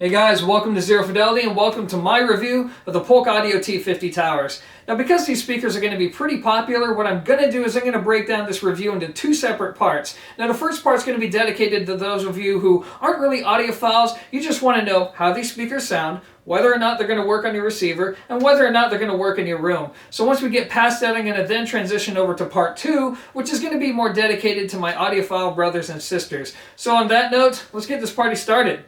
Hey guys, welcome to Zero Fidelity and welcome to my review of the Polk Audio T50 towers. Now because these speakers are going to be pretty popular, what I'm going to do is I'm going to break down this review into two separate parts. Now the first part is going to be dedicated to those of you who aren't really audiophiles. You just want to know how these speakers sound, whether or not they're going to work on your receiver, and whether or not they're going to work in your room. So once we get past that, I'm going to then transition over to part two, which is going to be more dedicated to my audiophile brothers and sisters. So on that note, let's get this party started.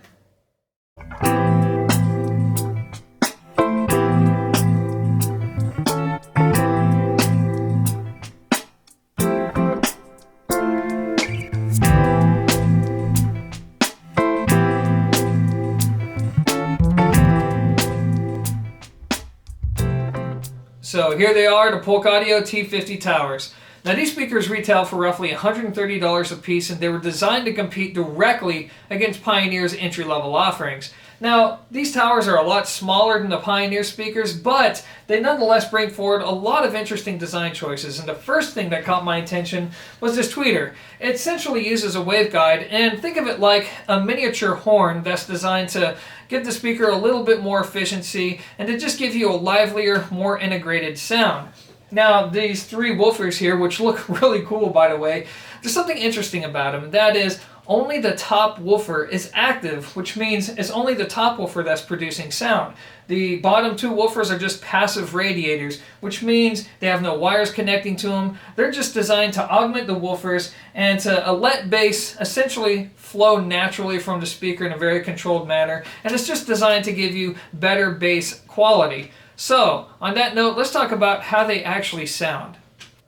So here they are, the Polk Audio T50 towers. Now these speakers retail for roughly $130 a piece, and they were designed to compete directly against Pioneer's entry-level offerings. Now these towers are a lot smaller than the Pioneer speakers, but they nonetheless bring forward a lot of interesting design choices. And the first thing that caught my attention was this tweeter. It essentially uses a waveguide, and think of it like a miniature horn that's designed to give the speaker a little bit more efficiency and to just give you a livelier, more integrated sound. Now these three woofers here, which look really cool by the way, there's something interesting about them, and that is only the top woofer is active, which means it's only the top woofer that's producing sound. The bottom two woofers are just passive radiators, which means they have no wires connecting to them. They're just designed to augment the woofers and to let bass essentially flow naturally from the speaker in a very controlled manner, and it's just designed to give you better bass quality. So, on that note, let's talk about how they actually sound.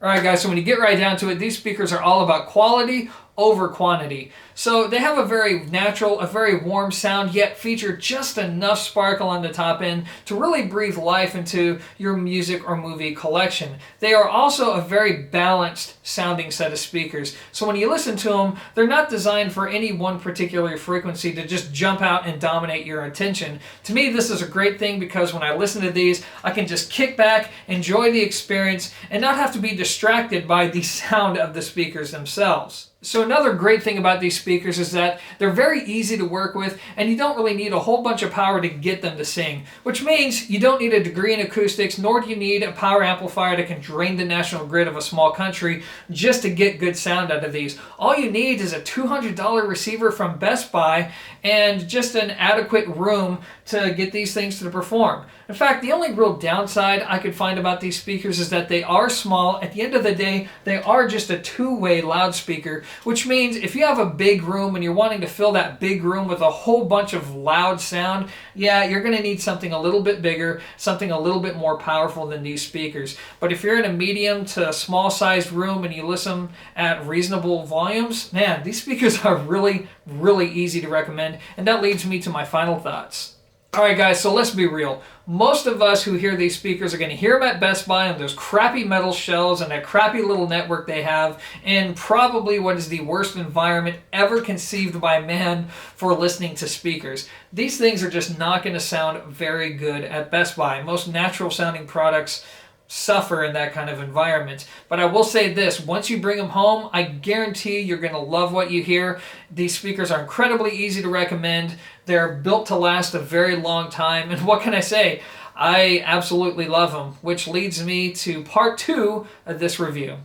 Alright guys, so when you get right down to it, these speakers are all about quality over quantity. So they have a very natural, a very warm sound, yet feature just enough sparkle on the top end to really breathe life into your music or movie collection. They are also a very balanced sounding set of speakers. So when you listen to them, they're not designed for any one particular frequency to just jump out and dominate your attention. To me, this is a great thing because when I listen to these, I can just kick back, enjoy the experience, and not have to be distracted by the sound of the speakers themselves. So another great thing about these speakers is that they're very easy to work with, and you don't really need a whole bunch of power to get them to sing, which means you don't need a degree in acoustics, nor do you need a power amplifier that can drain the national grid of a small country just to get good sound out of these. All you need is a $200 receiver from Best Buy and just an adequate room to get these things to perform. In fact, the only real downside I could find about these speakers is that they are small. At the end of the day, they are just a two-way loudspeaker, which means if you have a big room and you're wanting to fill that big room with a whole bunch of loud sound, yeah, you're going to need something a little bit bigger, something a little bit more powerful than these speakers. But if you're in a medium to small sized room and you listen at reasonable volumes, man, these speakers are really, really easy to recommend. And that leads me to my final thoughts. Alright guys, so let's be real. Most of us who hear these speakers are going to hear them at Best Buy on those crappy metal shelves and that crappy little network they have in probably what is the worst environment ever conceived by man for listening to speakers. These things are just not going to sound very good at Best Buy. Most natural sounding products suffer in that kind of environment. But I will say this, once you bring them home, I guarantee you're going to love what you hear. These speakers are incredibly easy to recommend. They're built to last a very long time. And what can I say? I absolutely love them, which leads me to part two of this review.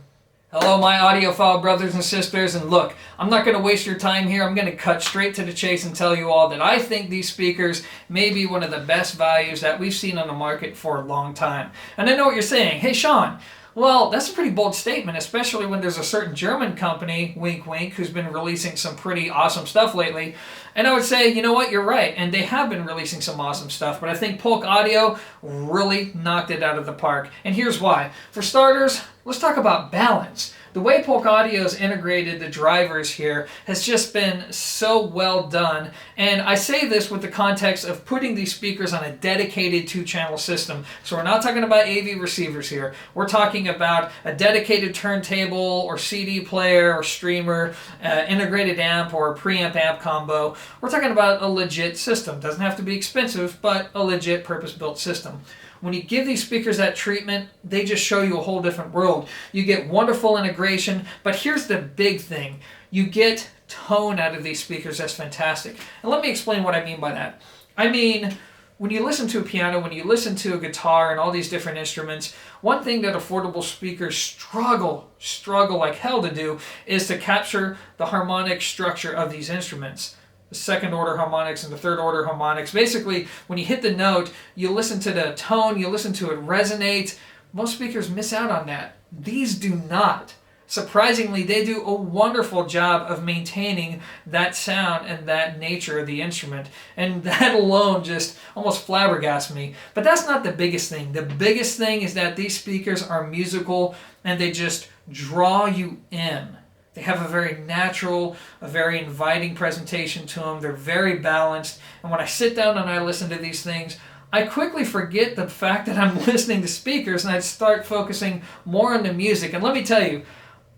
Hello my audiophile brothers and sisters, and look, I'm not going to waste your time here. I'm going to cut straight to the chase and tell you all that I think these speakers may be one of the best values that we've seen on the market for a long time. And I know what you're saying. Hey Sean, well, that's a pretty bold statement, especially when there's a certain German company, wink wink, who's been releasing some pretty awesome stuff lately. And I would say, you know what, you're right, and they have been releasing some awesome stuff, but I think Polk Audio really knocked it out of the park. And here's why. For starters, let's talk about balance. The way Polk Audio's integrated the drivers here has just been so well done, and I say this with the context of putting these speakers on a dedicated two-channel system. So we're not talking about AV receivers here. We're talking about a dedicated turntable or CD player or streamer, integrated amp or preamp amp combo. We're talking about a legit system. Doesn't have to be expensive, but a legit purpose-built system. When you give these speakers that treatment, they just show you a whole different world. You get wonderful integration, but here's the big thing. You get tone out of these speakers that's fantastic. And let me explain what I mean by that. I mean, when you listen to a piano, when you listen to a guitar and all these different instruments, one thing that affordable speakers struggle like hell to do is to capture the harmonic structure of these instruments. The second order harmonics and the third order harmonics. Basically, when you hit the note, you listen to the tone, you listen to it resonate. Most speakers miss out on that. These do not. Surprisingly, they do a wonderful job of maintaining that sound and that nature of the instrument. And that alone just almost flabbergasts me. But that's not the biggest thing. The biggest thing is that these speakers are musical and they just draw you in. They have a very natural, a very inviting presentation to them. They're very balanced. And when I sit down and I listen to these things, I quickly forget the fact that I'm listening to speakers and I start focusing more on the music. And let me tell you,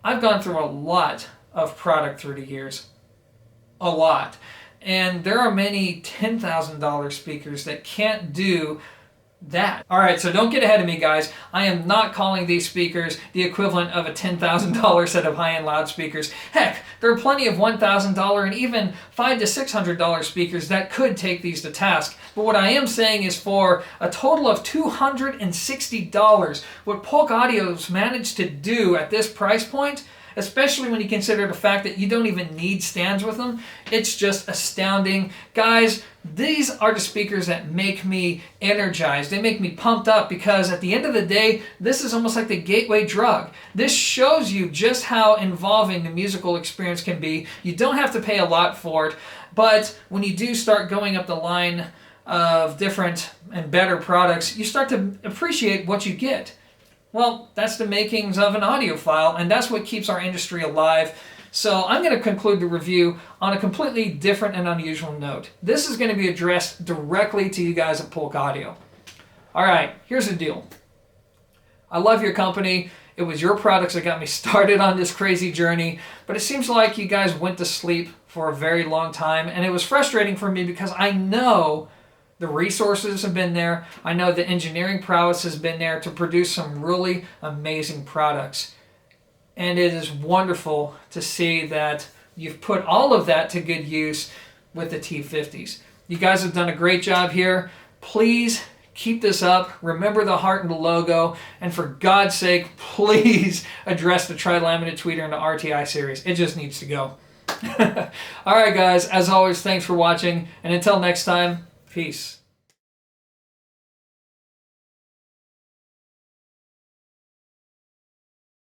I've gone through a lot of product through the years. A lot. And there are many $10,000 speakers that can't do that. Alright, so don't get ahead of me, guys. I am not calling these speakers the equivalent of a $10,000 set of high-end loudspeakers. Heck, there are plenty of $1,000 and even $500 to $600 speakers that could take these to task. But what I am saying is for a total of $260, what Polk Audio's managed to do at this price point, especially when you consider the fact that you don't even need stands with them, it's just astounding. Guys, these are the speakers that make me energized. They make me pumped up because at the end of the day, this is almost like the gateway drug. This shows you just how involving the musical experience can be. You don't have to pay a lot for it, but when you do start going up the line of different and better products, you start to appreciate what you get. Well, that's the makings of an audiophile, and that's what keeps our industry alive. So I'm going to conclude the review on a completely different and unusual note. This is going to be addressed directly to you guys at Polk Audio. All right, here's the deal. I love your company. It was your products that got me started on this crazy journey, but it seems like you guys went to sleep for a very long time, and it was frustrating for me because I know the resources have been there. I know the engineering prowess has been there to produce some really amazing products. And it is wonderful to see that you've put all of that to good use with the T50s. You guys have done a great job here. Please keep this up. Remember the heart and the logo. And for God's sake, please address the tri-laminate tweeter in the RTI series. It just needs to go. All right, guys. As always, thanks for watching. And until next time, peace.